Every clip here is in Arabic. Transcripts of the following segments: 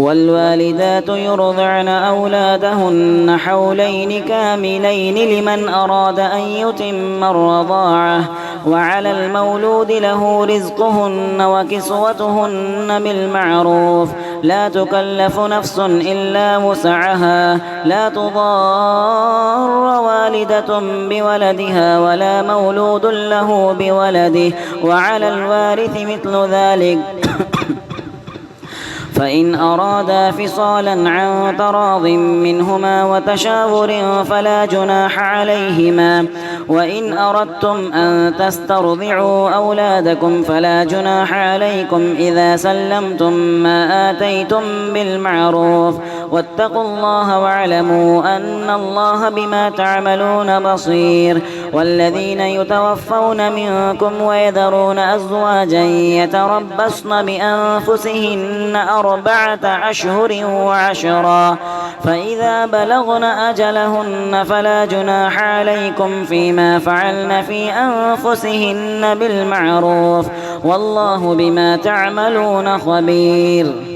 والوالدات يرضعن أولادهن حولين كاملين لمن أراد أن يتم الرضاعة وعلى المولود له رزقهن وكسوتهن بالمعروف لا تكلف نفس إلا وسعها لا تضار والدة بولدها ولا مولود له بولده وعلى الوارث مثل ذلك فإن أرادا فصالا عن تراض منهما وتشاور فلا جناح عليهما وإن أردتم أن تسترضعوا أولادكم فلا جناح عليكم إذا سلمتم ما آتيتم بالمعروف واتقوا الله واعلموا أن الله بما تعملون بصير والذين يتوفون منكم ويذرون أزواجا يتربصن بأنفسهن 4 أشهر وعشرا فإذا بلغن أجلهن فلا جناح عليكم فيما فعلن في أنفسهن بالمعروف والله بما تعملون خبير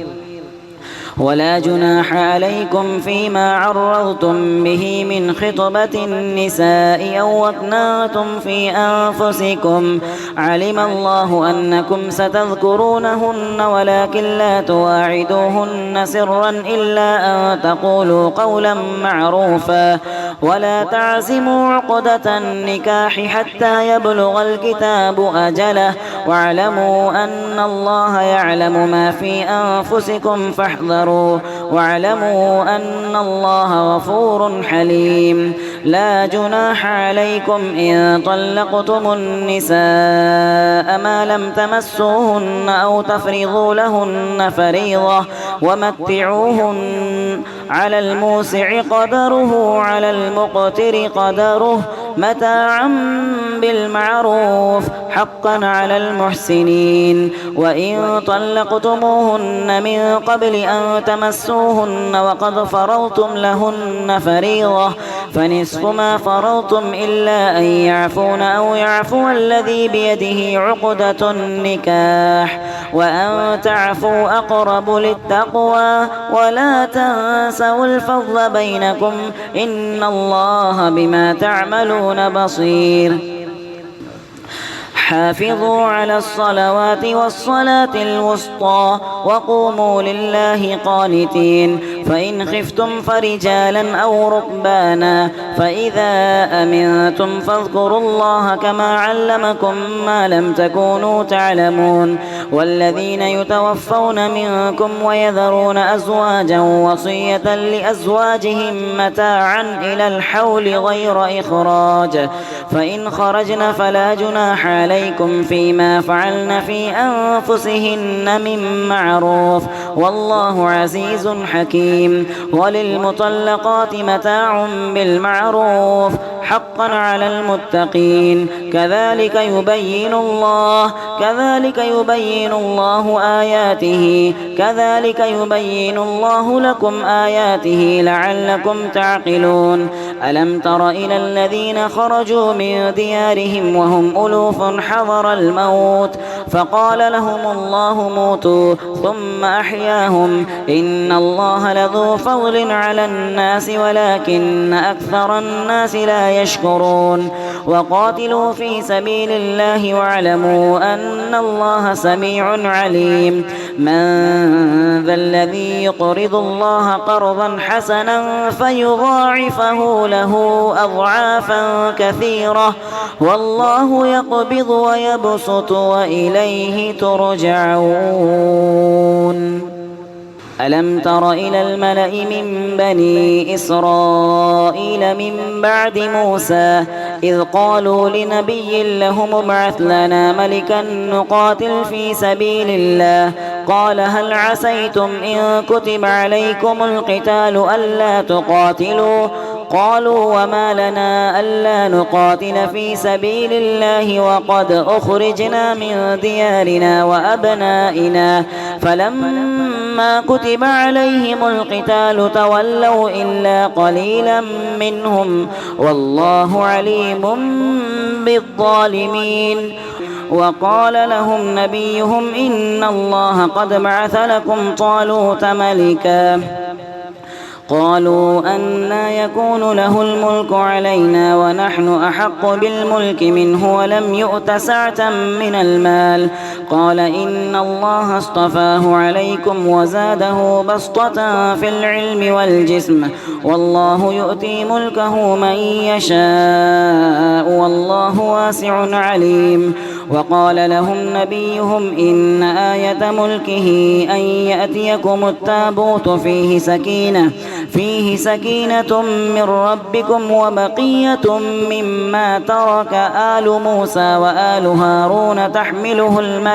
ولا جناح عليكم فيما عرضتم به من خطبة النساء أو أكننتم في أنفسكم علم الله أنكم ستذكرونهن ولكن لا تواعدوهن سرا إلا أن تقولوا قولا معروفا ولا تعزموا عقدة النكاح حتى يبلغ الكتاب أجله واعلموا أن الله يعلم ما في أنفسكم فاحذروا واعلموا أن الله غفور حليم لا جناح عليكم إن طلقتم النساء ما لم تمسوهن أو تفرضوا لهن فريضة ومتعوهن على الموسع قدره على المقتر قدره متاعا بالمعروف حقا على المحسنين وإن طلقتموهن من قبل أن تمسوهن وقد فرضتم لهن فريضة فنصف ما فرضتم إلا أن يعفون أو يعفو الذي بيده عقدة النكاح وأن تعفوا أقرب للتقوى ولا تنسوا الفضل بينكم إن الله بما تعملون بصير حافظوا على الصلوات والصلاة الوسطى وقوموا لله قانتين فإن خفتم فرجالا أو ركبانا فإذا أمنتم فاذكروا الله كما علمكم ما لم تكونوا تعلمون والذين يتوفون منكم ويذرون أزواجا وصية لأزواجهم متاعا إلى الحول غير إخراج فإن خرجن فلا جناح عليكم فيما فعلن في أنفسهن من معروف والله عزيز حكيم وللمطلقات متاع بالمعروف حقا على المتقين كذلك يبين الله آياته كذلك يبين الله لكم آياته لعلكم تعقلون ألم تر إلى الذين خرجوا من ديارهم وهم ألوف حضر الموت فقال لهم الله موتوا ثم أحياهم إن الله لذو فضل على الناس ولكن أكثر الناس لا يشكرون وقاتلوا في سبيل الله واعلموا أن الله سميع عليم من ذا الذي يقرض الله قرضا حسنا فيضاعفه له أضعافا كثيرة والله يقبض ويبسط وإليه ترجعون ألم تر إلى الملأ من بني إسرائيل من بعد موسى إذ قالوا لنبي لهم ابعث لنا ملكا نقاتل في سبيل الله قال هل عسيتم إن كتب عليكم القتال ألا تقاتلوا قالوا وما لنا ألا نقاتل في سبيل الله وقد أخرجنا من ديارنا وأبنائنا فلما كتب عليهم القتال تولوا إلا قليلا منهم والله عليم بالظالمين وقال لهم نبيهم إن الله قد بعث لكم طالوت ملكا قالوا أنى يكون له الملك علينا ونحن أحق بالملك منه ولم يؤت سعة من المال قال إن الله اصطفاه عليكم وزاده بسطة في العلم والجسم والله يؤتي ملكه من يشاء والله واسع عليم وقال لهم نبيهم إن آية ملكه أن يأتيكم التابوت فيه سكينة من ربكم وبقية مما ترك آل موسى وآل هارون تحمله الملائكة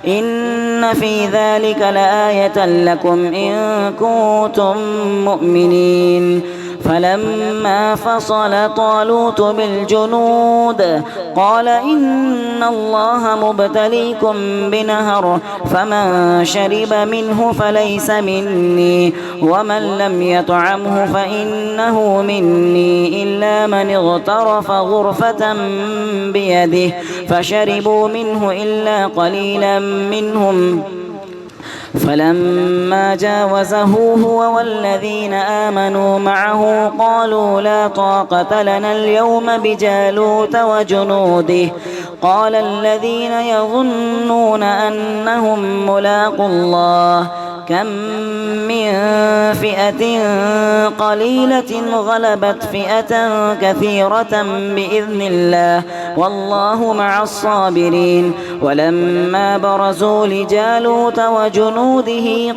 إن في ذلك لآية لكم إن كنتم مؤمنين فلما فصل طالوت بالجنود قال إن الله مبتليكم بنهر فمن شرب منه فليس مني ومن لم يطعمه فإنه مني إلا من اغترف غرفة بيده فشربوا منه إلا قليلا منهم فلما جاوزه هو والذين آمنوا معه قالوا لا طاقة لنا اليوم بجالوت وجنوده قال الذين يظنون أنهم ملاقوا الله كم من فئة قليلة غلبت فئة كثيرة بإذن الله والله مع الصابرين ولما برزوا لجالوت وجنوده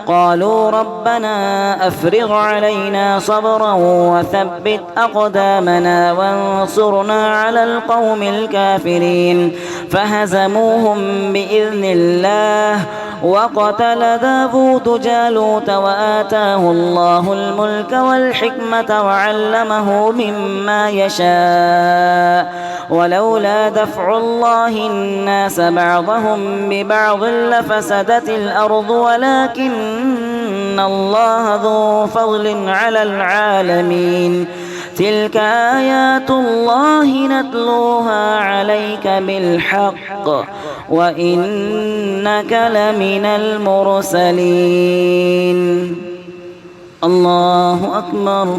قالوا ربنا أفرغ علينا صبرا وثبت أقدامنا وانصرنا على القوم الكافرين فهزموهم بإذن الله وقتل داود جالوت وآتاه الله الملك والحكمة وعلمه مما يشاء ولولا دفع الله الناس بعضهم ببعض لفسدت الأرض ولكن الله ذو فضل على العالمين تلك آيات الله نتلوها عليك بالحق وإنك لمن المرسلين الله أكبر